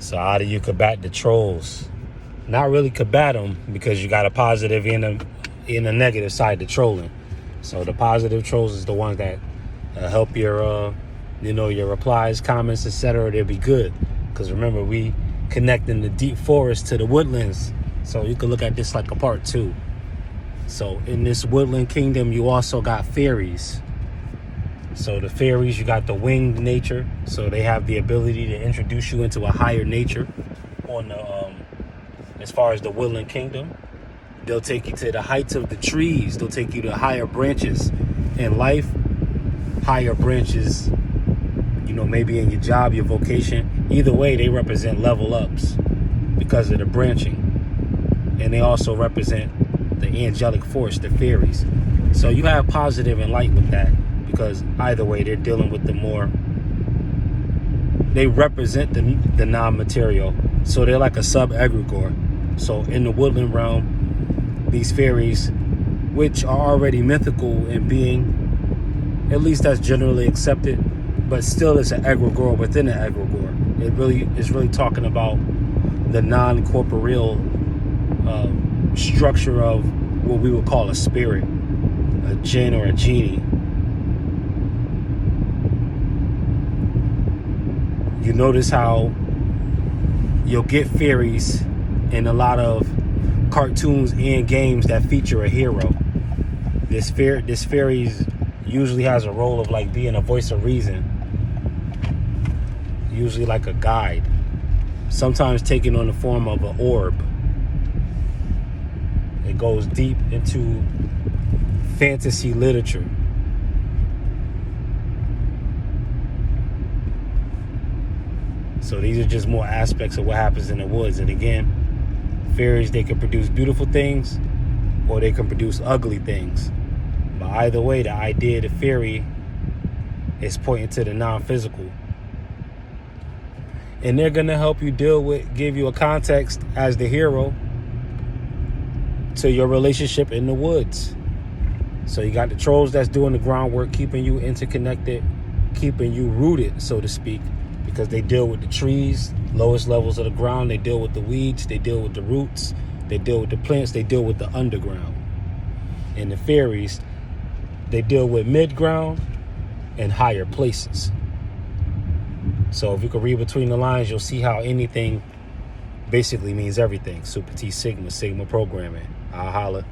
So how do you combat the trolls? Not really combat them, because you got a positive and a negative side to trolling. So the positive trolls is the ones that help your your replies, comments, etc. They'll be good, because remember, we connecting the deep forest to the woodlands. So you can look at this like a part two. So in this woodland kingdom, you also got fairies. So the fairies, you got the winged nature. So they have the ability to introduce you into a higher nature on the as far as the woodland kingdom. They'll take you to the heights of the trees. They'll take you to higher branches in life, higher branches, maybe in your job, your vocation. Either way, they represent level ups because of the branching. And they also represent the angelic force, the fairies. So you have positive and light with that, because either way, they're dealing with they represent the non-material. So they're like a sub-egregore. So in the woodland realm, these fairies, which are already mythical in being, at least that's generally accepted, but still it's an egregore within an egregore. It really is really talking about the non-corporeal structure of what we would call a spirit, a jinn or a genie. You notice how you'll get fairies in a lot of cartoons and games that feature a hero. This fairies usually has a role of like being a voice of reason, usually like a guide, sometimes taking on the form of an orb. It goes deep into fantasy literature. So these are just more aspects of what happens in the woods. And again, fairies, they can produce beautiful things or they can produce ugly things. But either way, the idea of the fairy is pointing to the non-physical. And they're going to help you give you a context as the hero to your relationship in the woods. So you got the trolls that's doing the groundwork, keeping you interconnected, keeping you rooted, so to speak, because they deal with the trees, lowest levels of the ground. They deal with the weeds. They deal with the roots. They deal with the plants. They deal with the underground. And the fairies, they deal with mid-ground and higher places. So if you can read between the lines, you'll see how anything basically means everything. Super T Sigma programming. I'll holla.